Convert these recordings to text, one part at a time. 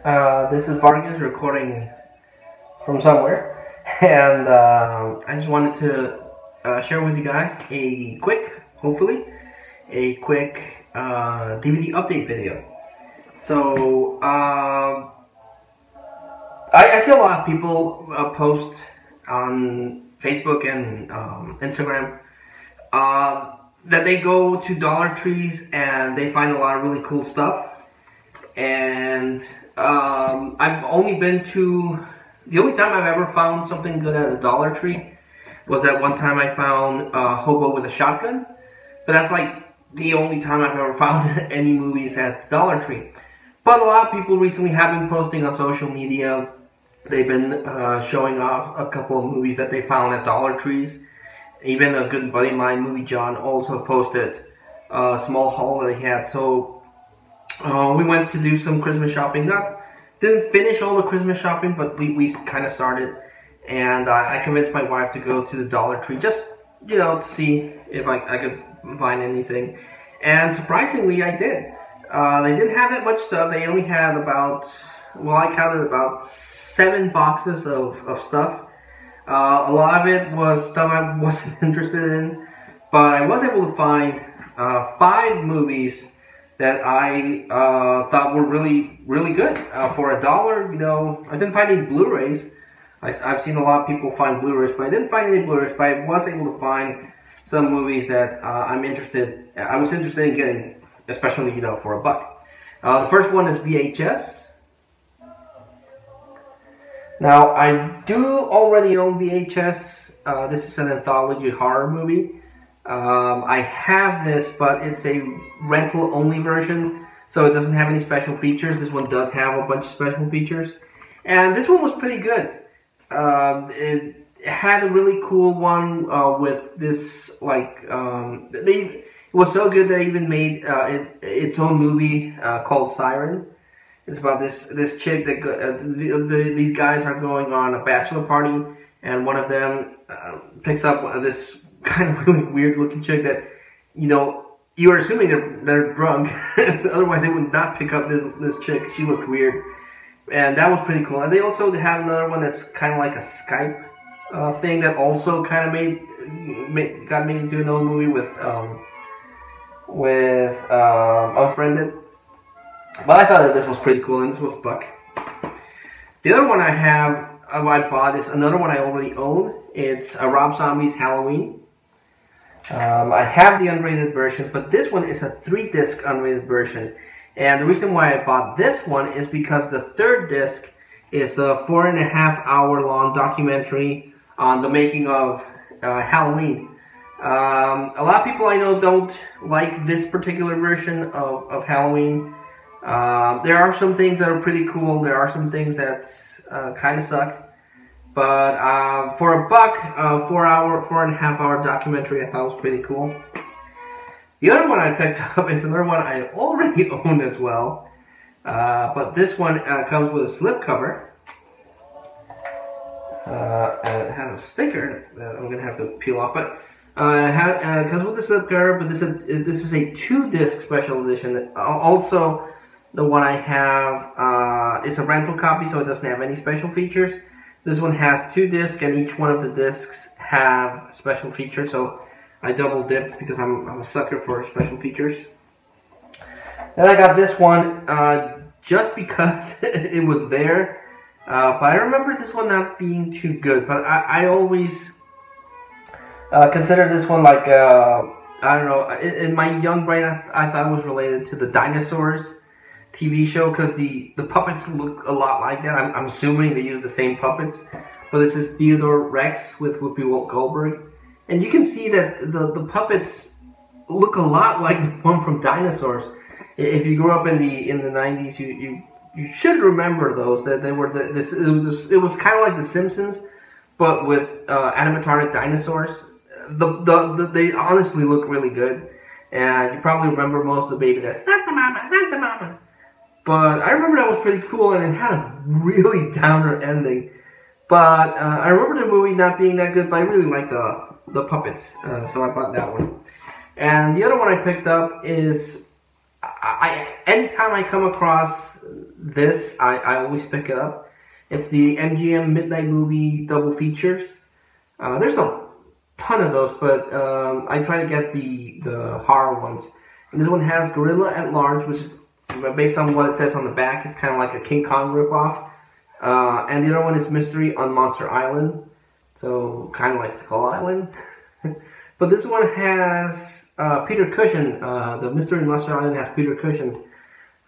This is Vargas recording from somewhere, and I just wanted to share with you guys a quick, hopefully, a quick DVD update video. So, I see a lot of people post on Facebook and Instagram that they go to Dollar Trees and they find a lot of really cool stuff. And I've only been to, the only time I've ever found something good at a Dollar Tree was that one time I found Hobo with a Shotgun. But that's like the only time I've ever found any movies at the Dollar Tree. But a lot of people recently have been posting on social media. They've been showing off a couple of movies that they found at Dollar Trees. Even a good buddy of mine, Movie John, also posted a small haul that he had. So we went to do some Christmas shopping. Didn't finish all the Christmas shopping, but we kind of started. And I convinced my wife to go to the Dollar Tree just, you know, to see if I could find anything. And surprisingly, I did. They didn't have that much stuff. They only had about, well, I counted about 7 boxes of stuff. A lot of it was stuff I wasn't interested in, but I was able to find 5 movies that I thought were really good for $1. You know, I didn't find any Blu-rays. I've seen a lot of people find Blu-rays, but I didn't find any Blu-rays. But I was able to find some movies that I was interested in getting, especially, you know, for $1. The first one is VHS. Now, I do already own VHS. This is an anthology horror movie. I have this, but it's a rental-only version, so it doesn't have any special features. This one does have a bunch of special features, and this one was pretty good. It had a really cool one with this, like, it was so good that they even made its own movie called Siren. It's about this chick that these guys are going on a bachelor party, and one of them picks up this kind of really weird looking chick that, you know, you are assuming they're drunk. Otherwise they would not pick up this chick. She looked weird, and that was pretty cool. And they also have another one that's kind of like a Skype thing that also kind of got made into another movie with Unfriended. But I thought that this was pretty cool, and this was $1. The other one I bought is another one I already own. It's Rob Zombie's Halloween. I have the unrated version, but this one is a 3-disc unrated version. And the reason why I bought this one is because the 3rd disc is a 4.5-hour long documentary on the making of Halloween. A lot of people I know don't like this particular version of Halloween. There are some things that are pretty cool. There are some things that kind of suck. But for $1, 4.5-hour documentary, I thought was pretty cool. The other one I picked up is another one I already own as well. But this one comes with a slipcover. And it has a sticker that I'm going to have to peel off. But it comes with a slipcover, but this is a 2-disc special edition. Also, the one I have is a rental copy, so it doesn't have any special features. This one has 2 discs, and each one of the discs have special features, so I double dipped because I'm a sucker for special features. Then I got this one just because it was there, but I remember this one not being too good. But I always consider this one like, I don't know, in my young brain I thought it was related to the Dinosaurs TV show, because the puppets look a lot like that. I'm assuming they use the same puppets. But this is Theodore Rex with Whoopi Goldberg, and you can see that the puppets look a lot like the one from Dinosaurs. If you grew up in the 90s, you should remember those. That they were it was kind of like The Simpsons, but with animatronic dinosaurs. They honestly look really good, and you probably remember most of the baby that's not the mama, not the mama. But I remember that was pretty cool, and it had a really downer ending. But I remember the movie not being that good, but I really liked the puppets, so I bought that one. And the other one I picked up is, anytime I come across this, I always pick it up. It's the MGM Midnight Movie double features. There's a ton of those, but I try to get the horror ones. And this one has Gorilla at Large, which is based on what it says on the back. It's kind of like a King Kong ripoff. And the other one is Mystery on Monster Island, so kind of like Skull Island. But this one has Peter Cushing. The Mystery on Monster Island has Peter Cushing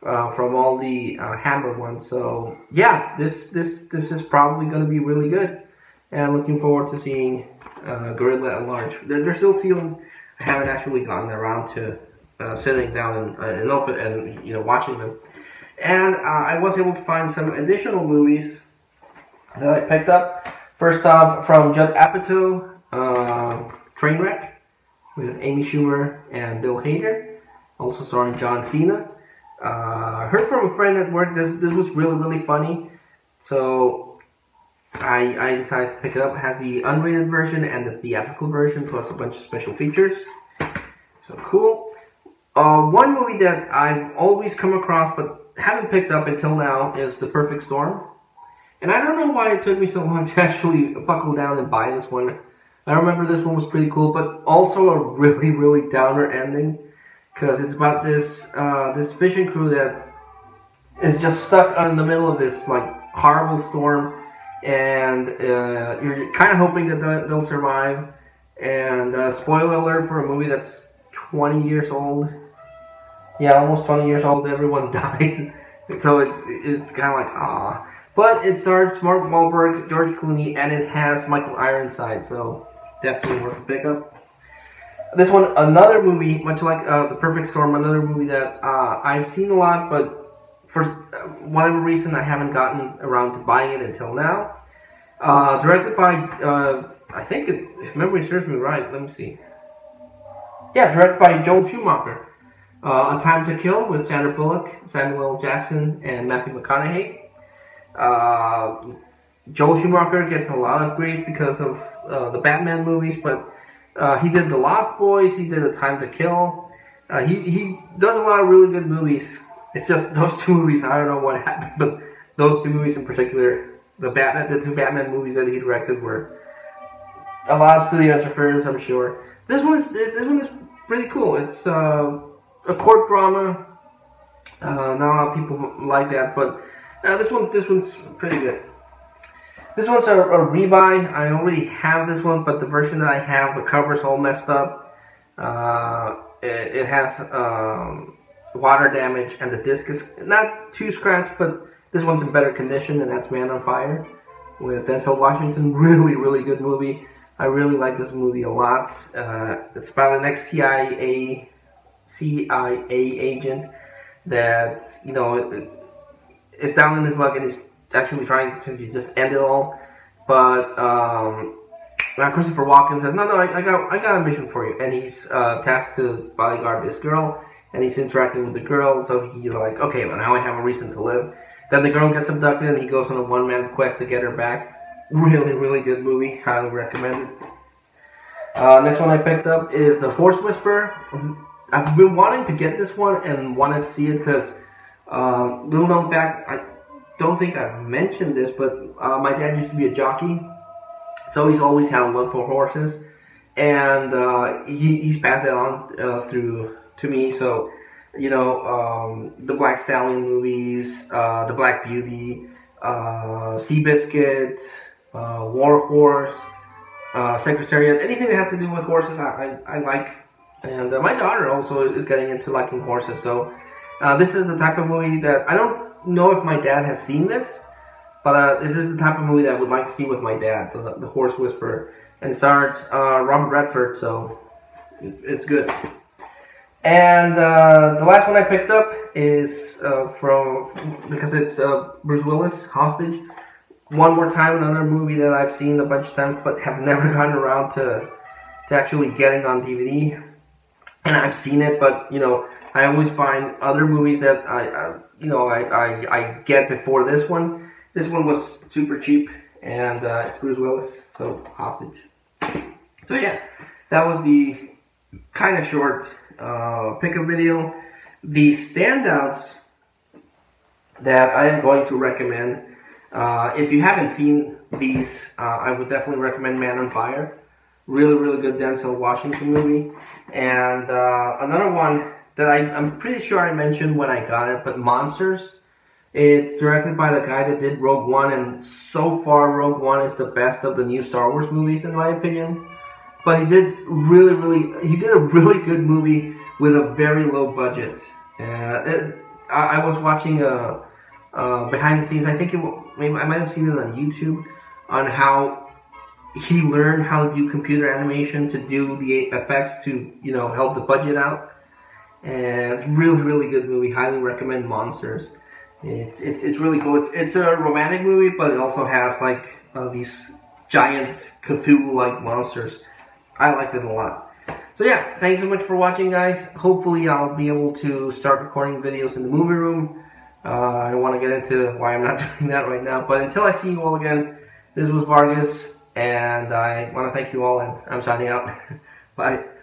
from all the Hammer ones. So yeah, this is probably going to be really good. And I'm looking forward to seeing Gorilla at Large. They're still sealing. I haven't actually gotten around to sitting down and open and watching them. And I was able to find some additional movies that I picked up. First off, from Judd Apatow, Trainwreck, with Amy Schumer and Bill Hader, also starring John Cena. I heard from a friend at work this was really funny, so I decided to pick it up. It has the unrated version and the theatrical version, plus a bunch of special features. So cool. One movie that I've always come across but haven't picked up until now is The Perfect Storm. And I don't know why it took me so long to actually buckle down and buy this one. I remember this one was pretty cool, but also a really downer ending. Because it's about this fishing crew that is just stuck in the middle of this like horrible storm. And you're kind of hoping that they'll survive. And spoiler alert for a movie that's 20 years old. Yeah, almost 20 years old, everyone dies. So it's kind of like, ah. But it stars Mark Wahlberg, George Clooney, and it has Michael Ironside, so definitely worth a pickup. This one, another movie, much like The Perfect Storm, another movie that I've seen a lot, but for whatever reason I haven't gotten around to buying it until now. Directed by, I think, if memory serves me right, let me see. Yeah, directed by Joel Schumacher. A Time to Kill with Sandra Bullock, Samuel Jackson, and Matthew McConaughey. Joel Schumacher gets a lot of grief because of the Batman movies, but he did The Lost Boys, he did A Time to Kill. He does a lot of really good movies. It's just those two movies, I don't know what happened, but those two movies in particular, the two Batman movies that he directed were a lot of studio interference, I'm sure. This one is pretty cool. It's a court drama. Not a lot of people like that, but this one's pretty good. This one's a rebuy. I already have this one, but the version that I have, the cover's all messed up. It has water damage, and the disc is not too scratched, but this one's in better condition, and that's Man on Fire with Denzel Washington. Really good movie. I really like this movie a lot. It's about an ex-CIA agent that, is down in his luck and he's actually trying to just end it all. But Christopher Walken says, no, I got a mission for you. And he's tasked to bodyguard this girl, and he's interacting with the girl, so he's like, okay, well, now I have a reason to live. Then the girl gets abducted, and he goes on a one-man quest to get her back. Really good movie. Highly recommend it. Next one I picked up is The Horse Whisperer. I've been wanting to get this one and wanted to see it because, little known fact, I don't think I've mentioned this, but my dad used to be a jockey, so he's always had a love for horses, and he's passed that on through to me. So, the Black Stallion movies, The Black Beauty, Seabiscuit, War Horse, Secretariat, anything that has to do with horses, I like. And my daughter also is getting into liking horses, so this is the type of movie that, I don't know if my dad has seen this, but this is the type of movie that I would like to see with my dad, The Horse Whisperer. And it stars Robert Redford, so it's good. And the last one I picked up is because it's Bruce Willis, Hostage. One More Time, another movie that I've seen a bunch of times, but have never gotten around to actually getting on DVD. And I've seen it, but I always find other movies that I get before this one. This one was super cheap, and it's Bruce Willis, so Hostage. So yeah, that was the kind of short pickup video. The standouts that I am going to recommend. If you haven't seen these, I would definitely recommend Man on Fire. Really, really good Denzel Washington movie. And another one that I'm pretty sure I mentioned when I got it, but Monsters. It's directed by the guy that did Rogue One, and so far Rogue One is the best of the new Star Wars movies in my opinion. But he did he did a really good movie with a very low budget. I was watching behind the scenes. I think maybe I might have seen it on YouTube on how he learned how to do computer animation to do the effects to help the budget out. And really, really good movie. Highly recommend Monsters. It's really cool. It's a romantic movie, but it also has like these giant Cthulhu-like monsters. I liked it a lot. So yeah, thanks so much for watching, guys. Hopefully I'll be able to start recording videos in the movie room. I don't want to get into why I'm not doing that right now, but until I see you all again, this was Vargas, and I want to thank you all, and I'm signing out. Bye.